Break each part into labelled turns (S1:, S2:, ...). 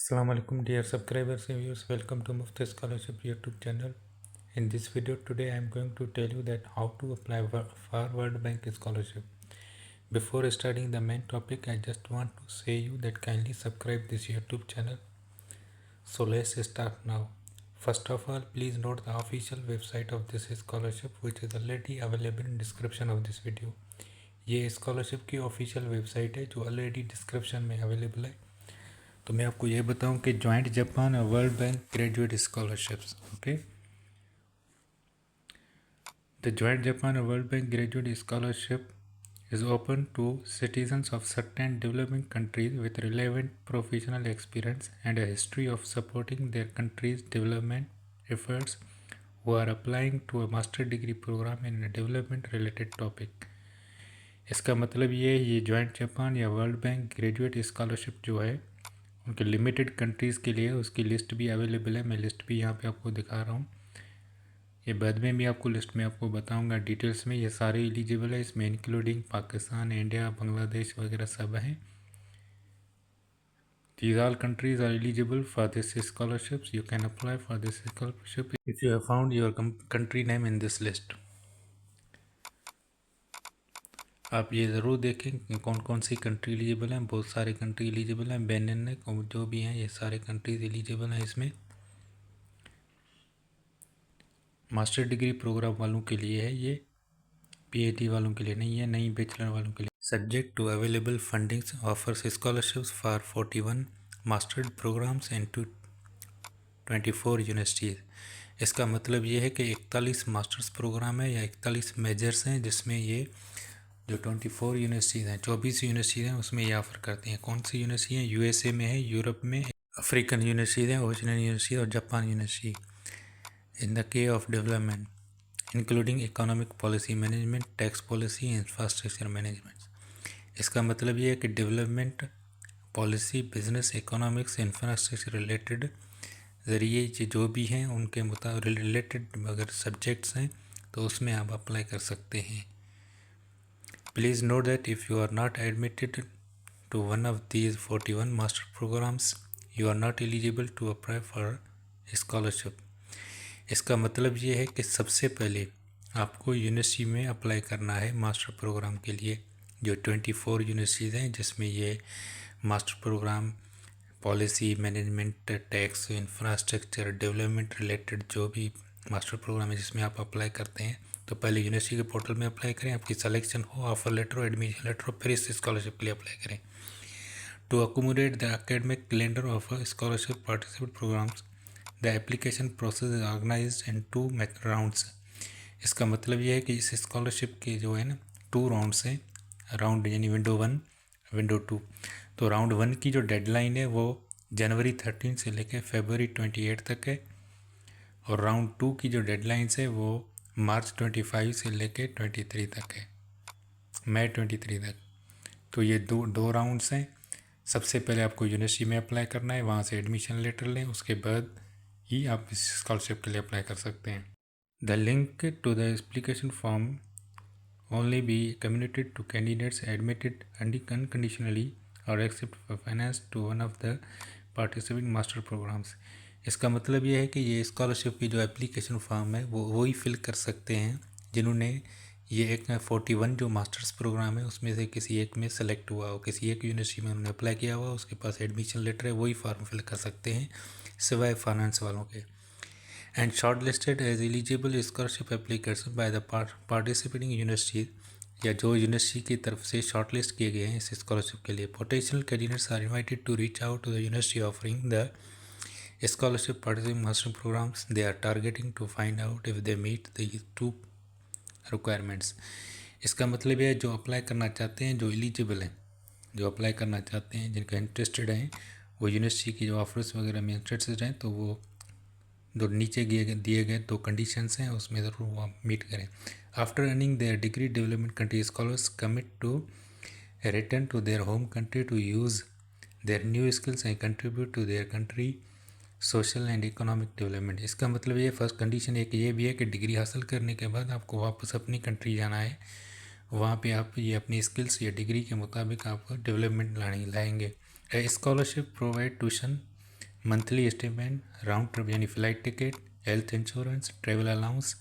S1: Assalamu alaikum dear subscribers and viewers, welcome to Mufti Scholarship YouTube channel. In this video today I am going to tell you that how to apply for World Bank scholarship. Before starting the main topic, I just want to say you that kindly subscribe this YouTube channel. So let's start now. First of all, please note the official website of this scholarship which is already available in description of this video. ये scholarship की official website है जो already description में available है। तो मैं आपको ये बताऊं कि जॉइंट जापान और world bank graduate scholarships, okay, the joint Japan और world bank graduate scholarship is open to citizens of certain developing countries with relevant professional experience and a history of supporting their country's development efforts who are applying to a master degree program in a development related topic। इसका मतलब ये joint Japan या world bank graduate scholarship जो है उनके limited countries के लिए उसकी लिस्ट भी अवेलेबल है। मैं लिस्ट भी यहाँ पे आपको दिखा रहा हूँ, ये बाद में भी आपको लिस्ट में आपको बताऊँगा डिटेल्स में। ये सारे एलिजिबल है, इसमें इंक्लूडिंग पाकिस्तान, इंडिया, बांग्लादेश वगैरह सब हैं। These all countries are eligible for this scholarships. You can apply for this scholarship if you have found your country name in this list। आप ये ज़रूर देखें कि कौन कौन सी कंट्री एलिजिबल हैं। बहुत सारे कंट्री एलिजिबल हैं, बेनिन है, जो भी हैं ये सारे कंट्रीज एलिजिबल हैं इसमें। मास्टर डिग्री प्रोग्राम वालों के लिए है ये, पीएचडी वालों के लिए नहीं है, नहीं बैचलर वालों के लिए। Subject to available fundings offers scholarships for 41 mastered programs and 24 universities. इसका मतलब ये है कि 41 मास्टर्स प्रोग्राम है या 41 मेजर्स हैं जिसमें ये जो 24 यूनिवर्सिटीज़ हैं, 24 यूनिवर्सिटीज़ हैं उसमें ये ऑफ़र करती हैं। कौन सी यूनिवर्सिटी हैं? यूएसए में है, यूरोप में, अफ्रीकन यूनिवर्सिटीज़ हैं, ओरिजिनल यूनिवर्सिटी और जापान यूनिवर्सिटी। इन द के of development including economic policy management, tax policy, infrastructure management. इसका मतलब ये है कि development policy, business, economics, infrastructure related ज़रिए जो भी हैं उनके मुताबिक रिलेटेड अगर सब्जेक्ट्स हैं तो उसमें आप अप्लाई कर सकते हैं। Please note that if you are not admitted to one of these 41 master programs, you are not eligible to apply for scholarship। इसका मतलब ये है कि सबसे पहले आपको यूनिवर्सिटी में अप्लाई करना है मास्टर प्रोग्राम के लिए, जो 24 यूनिवर्सिटीज़ हैं जिसमें ये master program policy management, tax, infrastructure, development related जो भी मास्टर प्रोग्राम है जिसमें आप अप्लाई करते हैं। तो पहले यूनिवर्सिटी के पोर्टल में अप्लाई करें, आपकी सिलेक्शन हो, ऑफर लेटर हो, एडमिशन लेटर हो, फिर इस स्कॉलरशिप के लिए अप्लाई करें। To accommodate the academic calendar of scholarship participate programs, the application process is organize in 2 rounds. इसका मतलब ये है कि इस स्कॉलरशिप के जो है ना 2 राउंड्स हैं, राउंड यानी विंडो 1, विंडो 2। तो राउंड 1 की जो डेडलाइन है वो जनवरी 13 से लेकर फरवरी 28 तक है, और राउंड 2 की जो डेडलाइंस है वो मार्च 25 से लेके 23 तक है, मई 23 तक। तो ये दो राउंड्स हैं। सबसे पहले आपको यूनिवर्सिटी में अप्लाई करना है, वहाँ से एडमिशन लेटर लें, उसके बाद ही आप इस स्कॉलरशिप के लिए अप्लाई कर सकते हैं। The link to the application form only be communicated to candidates admitted unconditionally और accept for finance to one of the participating master programmes. इसका मतलब ये है कि ये स्कॉलरशिप की जो एप्लीकेशन फॉर्म है वो वही फिल कर सकते हैं जिन्होंने ये एक 41 जो मास्टर्स प्रोग्राम है उसमें से किसी एक में सेलेक्ट हुआ हो, किसी एक यूनिवर्सिटी में उन्होंने अप्लाई किया हुआ, उसके पास एडमिशन लेटर है, वही फॉर्म फिल कर सकते हैं सिवाय फाइनेंस वालों के। And shortlisted as eligible scholarship application by the participating university, या जो यूनिवर्सिटी की तरफ से शॉर्ट लिस्ट किए गए हैं इस स्कॉलरशिप के लिए। Potential candidates are invited to reach out to the university offering the scholarship participating master programs they are targeting to find out if they meet the 2 requirements। इसका मतलब है जो अप्लाई करना चाहते हैं, जो एलिजिबल हैं, जो अप्लाई करना चाहते हैं, जिनका इंटरेस्टेड हैं, वो यूनिवर्सिटी की जो ऑफर्स वगैरह में इंटरेस्टेड हैं, तो वो जो नीचे दिए गए 2 कंडीशंस हैं उसमें ज़रूर वो मीट करें। After earning their degree development country scholars commit to return to their home country to use their new skills and contribute to their country social and economic development. इसका मतलब ये फर्स्ट कंडीशन एक ये भी है कि degree हासिल करने के बाद आपको वापस अपनी कंट्री जाना है, वहाँ पे आप ये अपनी स्किल्स या डिग्री के मुताबिक आप डेवलपमेंट लाएंगे। Scholarship provide tuition monthly statement, round trip यानी flight ticket, health insurance, travel allowance,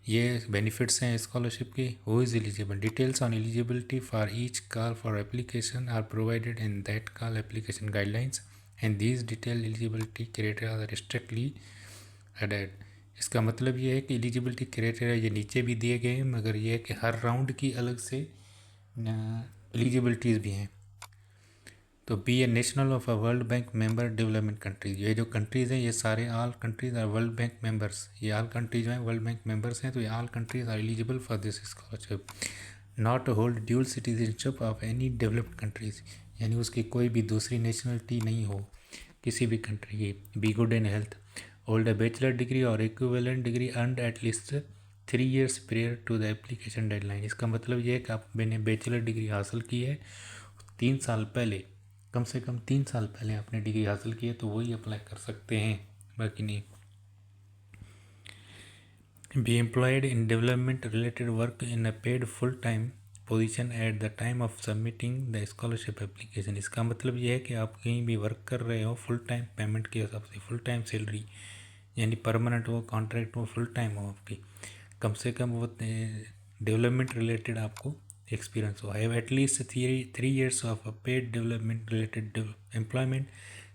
S1: ये बेनिफिट्स हैं स्कॉलरशिप के। Who is eligible, details on eligibility for each call for application are provided in that call application guidelines and these detail eligibility criteria are strictly added. इसका मतलब ये है कि eligibility criteria ये नीचे भी दिए गए हैं, मगर ये है कि हर राउंड की अलग से एलिजिबिलिटीज़ भी हैं। तो be a national of a World Bank member development countries, ये जो कंट्रीज़ हैं ये सारे all countries are World Bank members, ये ऑल कंट्रीज जो हैं वर्ल्ड बैंक मेंबर्स हैं, तो ये all countries are eligible for this scholarship. Not hold dual citizenship of any developed countries, यानी उसकी कोई भी दूसरी नेशनलिटी नहीं हो किसी भी कंट्री की। Be good in health, hold a bachelor degree और equivalent degree earned at least 3 years prior to the application deadline. इसका मतलब ये है कि आपने बैचलर डिग्री हासिल की है 3 साल पहले, कम से कम 3 साल पहले आपने डिग्री हासिल की है तो वही अप्लाई कर सकते हैं, बाकी नहीं। Be employed in development related work in a paid full time position at the time of submitting the scholarship application. इसका मतलब ये है कि आप कहीं भी वर्क कर रहे हो फुल टाइम पेमेंट के हिसाब से, फुल टाइम सैलरी, यानी परमानेंट हो, कॉन्ट्रैक्ट हो, फुल टाइम हो आपकी, कम से कम वो डेवलपमेंट रिलेटेड आपको एक्सपीरियंस हो। Have at least 3 years of a paid development related employment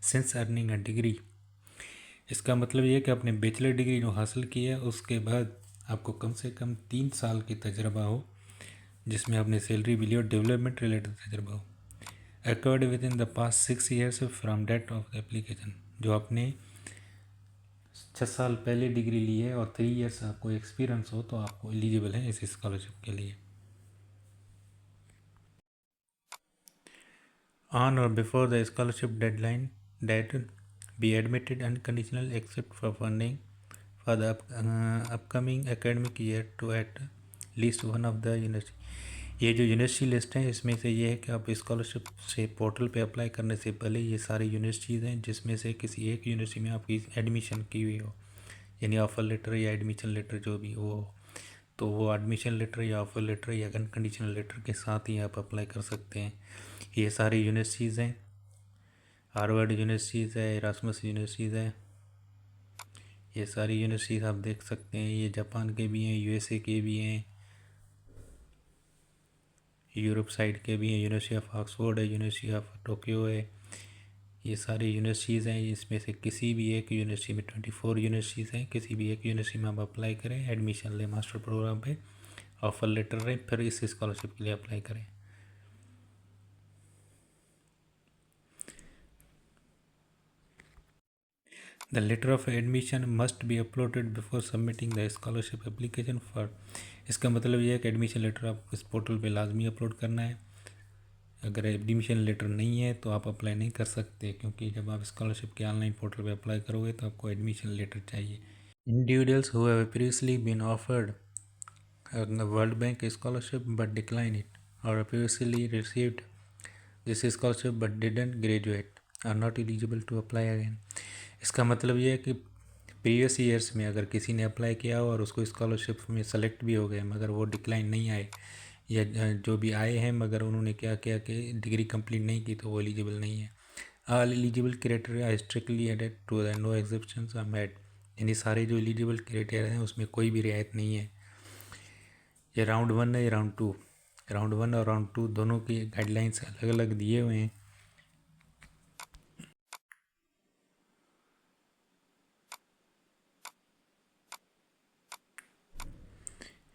S1: since earning a degree. इसका मतलब ये है कि आपने बैचलर डिग्री जो हासिल की है उसके बाद आपको कम से कम 3 साल की तजर्बा हो जिसमें आपने सैलरी भी ली और डेवलपमेंट रिलेटेड तजर्बा हो। Accord with in the past 6 years from date of the application, जो आपने 6 साल पहले डिग्री ली है और 3 years आपको एक्सपीरियंस हो तो आपको एलिजिबल है इस स्कॉलरशिप के लिए। On or before the scholarship deadline date be admitted unconditional accept for funding for the upcoming academic year to at least one of the university. ये जो यूनिवर्सिटी लिस्ट है इसमें से ये है कि आप स्कॉलरशिप से पोर्टल पे अप्लाई करने से पहले ये सारी यूनिवर्सिटीज़ हैं जिसमें से किसी एक यूनिवर्सिटी में आपकी एडमिशन की हुई हो, यानी ऑफ़र लेटर या एडमिशन लेटर जो भी हो, तो वो एडमिशन लेटर या ऑफ़र लेटर या अनकंडीशनल लेटर के साथ ही आप अप्लाई कर सकते हैं। ये सारी यूनिवर्सिटीज़ हैं, हार्वर्ड यूनिवर्सिटीज़ है, इरास्मस यूनिवर्सिटीज़ है, ये सारी यूनिवर्सिटीज़ आप देख सकते हैं। ये जापान के भी हैं, यूएसए के भी हैं, यूरोप साइड के भी हैं, यूनिवर्सिटी ऑफ ऑक्सफोर्ड है, यूनिवर्सिटी ऑफ टोक्यो है, ये सारी यूनिवर्सिटीज़ हैं। इसमें से किसी भी एक यूनिवर्सिटी में 24 यूनिवर्सिटीज़ हैं, किसी भी एक यूनिवर्सिटी में आप अप्लाई करें, एडमिशन लें मास्टर प्रोग्राम पे, ऑफ़र लेटर रहें, फिर इस स्कॉलरशिप के लिए अप्लाई करें। The letter of admission must be uploaded before submitting the scholarship application for. इसका मतलब यह है कि एडमिशन लेटर आपको इस पोर्टल पे लाजमी अपलोड करना है। अगर एडमिशन लेटर नहीं है तो आप अप्लाई नहीं कर सकते, क्योंकि जब आप स्कॉलरशिप के ऑनलाइन पोर्टल पे अप्लाई करोगे तो आपको एडमिशन लेटर चाहिए। Individuals who have previously been offered world bank scholarship but decline it और previously received this scholarship but didn't graduate are not eligible to apply again. इसका मतलब ये है कि प्रीवियस ईयर्स में अगर किसी ने अप्लाई किया हो और उसको स्कॉलरशिप में सेलेक्ट भी हो गए मगर वो डिक्लाइन नहीं आए, या जो भी आए हैं मगर उन्होंने क्या किया कि डिग्री कंप्लीट नहीं की, तो वो एलिजिबल नहीं है। ऑल एलिजिबल क्राइटेरिया स्ट्रिक्टली एडेड to the no exceptions are made, यानी सारे जो एलिजिबल क्राइटेरिया हैं उसमें कोई भी रियायत नहीं है। ये राउंड 1 है, ये राउंड 2, राउंड 1 और राउंड 2 दोनों की गाइडलाइंस अलग अलग दिए हुए हैं।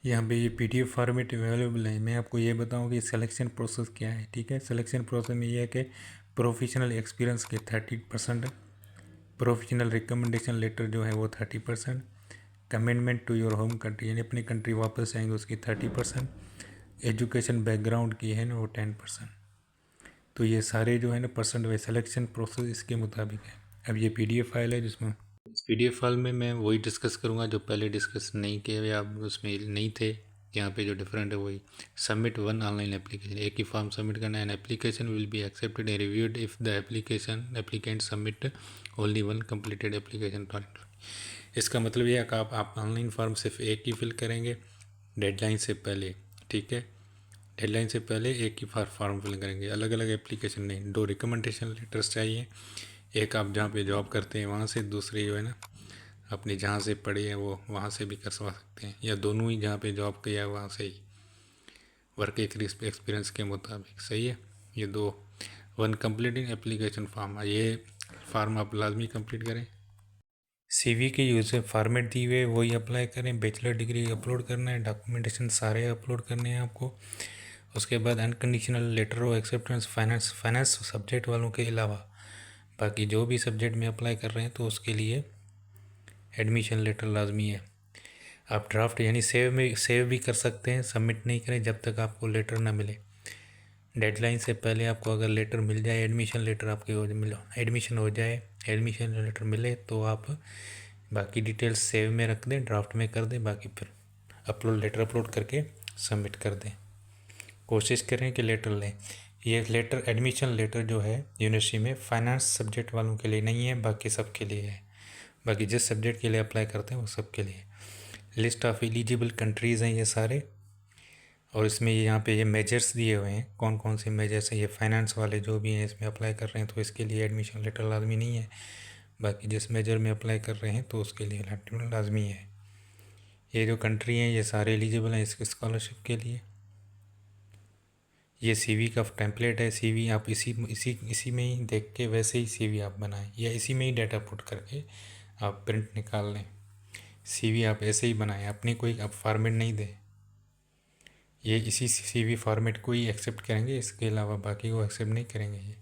S1: यहाँ पे ये PDF फॉर्मेट अवेलेबल है। मैं आपको ये बताऊँ कि सिलेक्शन प्रोसेस क्या है। ठीक है, सिलेक्शन प्रोसेस में ये है कि प्रोफेशनल एक्सपीरियंस के 30%, प्रोफेशनल रिकमेंडेशन लेटर जो है वो 30%, commitment to your home country यानी अपनी कंट्री वापस आएंगे उसकी 30%, एजुकेशन बैकग्राउंड की है ना वो 10%। तो ये सारे जो है ना परसेंट वाइज सिलेक्शन प्रोसेस इसके मुताबिक है। अब ये PDF फाइल है जिसमें इस PDF फाइल में मैं वही डिस्कस करूँगा जो पहले डिस्कस नहीं किए या उसमें नहीं थे। यहाँ पे जो डिफरेंट है वही सबमिट 1 ऑनलाइन एप्लीकेशन, एक ही फॉर्म सबमिट करना है। An application will be accepted and reviewed if the applicant submit only 1 completed application. इसका मतलब ये है कि आप ऑनलाइन फॉर्म सिर्फ एक ही फिल करेंगे डेडलाइन से पहले। ठीक है, डेडलाइन से पहले एक ही फॉर्म फिल करेंगे, अलग अलग एप्लीकेशन नहीं। 2 रिकमेंडेशन लेटर्स चाहिए, एक आप जहाँ पे जॉब करते हैं वहाँ से, दूसरी जो है ना अपने जहाँ से पढ़े हैं वो वहाँ से भी करवा सकते हैं, या दोनों ही जहाँ पे जॉब किया है वहाँ से ही वर्क एक्सपीरियंस के मुताबिक। सही है। ये दो, वन कंप्लीटिंग एप्लीकेशन फॉर्म, ये फॉर्म आप लाजमी कंप्लीट करें। सीवी के यूज़र फॉर्मेट दी हुए वही अप्लाई करें। बैचलर डिग्री अपलोड करना है, डॉक्यूमेंटेशन सारे अपलोड करने हैं आपको। उसके बाद unconditional letter of acceptance finance subject वालों के अलावा बाकी जो भी सब्जेक्ट में अप्लाई कर रहे हैं तो उसके लिए एडमिशन लेटर लाजमी है। आप ड्राफ्ट यानी सेव भी कर सकते हैं, सबमिट नहीं करें जब तक आपको लेटर ना मिले। डेडलाइन से पहले आपको अगर लेटर मिल जाए, एडमिशन लेटर आपके एडमिशन हो जाए, एडमिशन लेटर मिले तो आप बाकी डिटेल्स सेव में रख दें, ड्राफ्ट में कर दें, बाकी फिर लेटर अपलोड करके सबमिट कर दें। कोशिश करें कि लेटर लें। ये लेटर, एडमिशन लेटर जो है यूनिवर्सिटी में फाइनेंस सब्जेक्ट वालों के लिए नहीं है, बाकी सब के लिए है। बाकी जिस सब्जेक्ट के लिए अप्लाई करते हैं वो सब के लिए। लिस्ट ऑफ एलिजिबल कंट्रीज़ हैं ये सारे, और इसमें यहाँ पे ये मेजर्स दिए हुए हैं, कौन कौन से मेजर्स हैं। ये फाइनेंस वाले जो भी हैं इसमें अप्लाई कर रहे हैं तो इसके लिए एडमिशन लेटर लाजमी नहीं है। बाकी जिस मेजर में अप्लाई कर रहे हैं तो उसके लिए लाजमी है। ये जो कंट्री हैं ये सारे एलिजिबल हैं इस स्कॉलरशिप के लिए। ये सीवी का टेम्पलेट है। सीवी आप इसी में ही देख के वैसे ही सीवी आप बनाएं, या इसी में ही डाटा पुट करके आप प्रिंट निकाल लें। सीवी आप ऐसे ही बनाएं, अपनी कोई आप फॉर्मेट नहीं दें। ये इसी सीवी फॉर्मेट को ही एक्सेप्ट करेंगे, इसके अलावा बाकी को एक्सेप्ट नहीं करेंगे। ये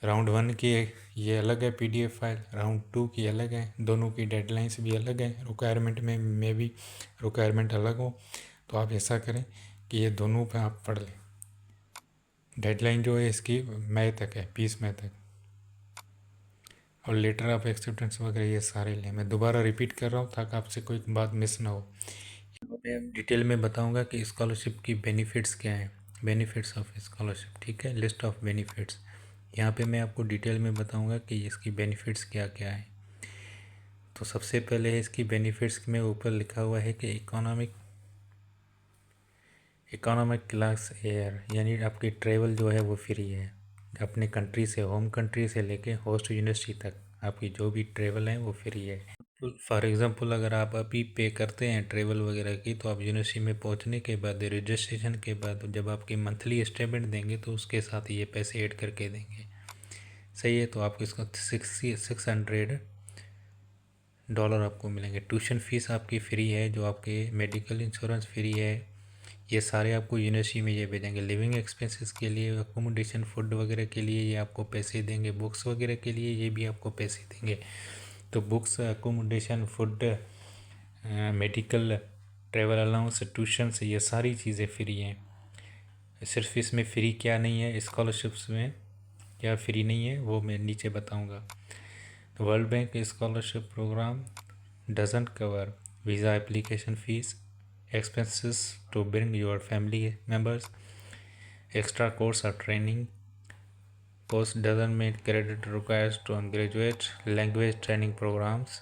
S1: राउंड 1 की ये अलग है पीडीएफ फाइल, राउंड 2 की अलग है। दोनों की डेडलाइंस भी अलग है, रिक्वायरमेंट में भी रिक्वायरमेंट अलग हो। तो आप ऐसा करें कि ये दोनों पे आप पढ़ लें। डेडलाइन जो है इसकी मई तक है, 20 मई तक। और लेटर ऑफ एक्सेप्टेंस वगैरह ये सारे लें। मैं दोबारा रिपीट कर रहा हूँ ताकि आपसे कोई बात मिस ना हो। मैं डिटेल में बताऊंगा कि स्कॉलरशिप की बेनिफिट्स क्या हैं, बेनिफिट्स ऑफ स्कॉलरशिप। ठीक है, लिस्ट ऑफ बेनिफिट्स यहाँ पे मैं आपको डिटेल में बताऊंगा कि इसकी बेनिफिट्स क्या क्या है। तो सबसे पहले है इसकी बेनिफिट्स में ऊपर लिखा हुआ है कि इकोनॉमिक क्लास एयर, यानी आपकी ट्रेवल जो है वो फ्री है। अपने कंट्री से, होम कंट्री से लेके होस्ट यूनिवर्सिटी तक आपकी जो भी ट्रेवल है वो फ्री है। फॉर एग्ज़ाम्पल अगर आप अभी पे करते हैं ट्रेवल वगैरह की, तो आप यूनिवर्सिटी में पहुंचने के बाद, रजिस्ट्रेशन के बाद जब आपकी मंथली स्टेटमेंट देंगे तो उसके साथ ये पैसे ऐड करके देंगे। सही है। तो आपको इसका $600 आपको मिलेंगे। ट्यूशन फ़ीस आपकी फ्री है, जो आपके मेडिकल इंश्योरेंस फ्री है, ये सारे आपको यूनिवर्सिटी में ये भेजेंगे। लिविंग एक्सपेंसेस के लिए, अकोमोडेशन, फूड वगैरह के लिए ये आपको पैसे देंगे। बुक्स वगैरह के लिए ये भी आपको पैसे देंगे। तो books, accommodation, food, medical, travel allowance, tuition से ये सारी चीज़ें फ्री हैं। सिर्फ इसमें फ्री क्या नहीं है, स्कॉलरशिप्स में क्या फ्री नहीं है वो मैं नीचे बताऊंगा। World bank scholarship program doesn't cover visa application fees, expenses to bring your family members, extra course or training, post doesn't meet credit requires to graduate, language training programs,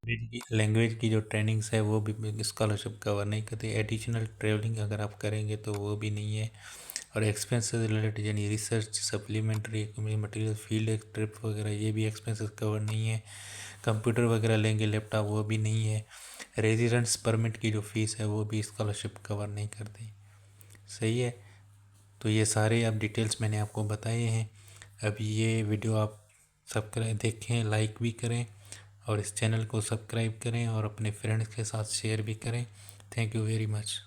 S1: language की जो trainings है वो भी scholarship cover नहीं करती। Additional travelling अगर आप करेंगे तो वो भी नहीं है। और एक्सपेंसेस रिलेटेड यानी research, supplementary material, field trip वगैरह ये भी एक्सपेंसेस कवर नहीं है। कंप्यूटर वगैरह लेंगे, लैपटॉप, वो भी नहीं है। रेजिडेंस परमिट की जो फ़ीस है वो भी स्कॉलरशिप कवर नहीं करती। सही है। तो ये सारे अब डिटेल्स मैंने आपको बताए हैं। अब ये वीडियो आप सब्सक्राइब देखें, लाइक भी करें, और इस चैनल को सब्सक्राइब करें और अपने फ्रेंड्स के साथ शेयर भी करें। Thank you very much.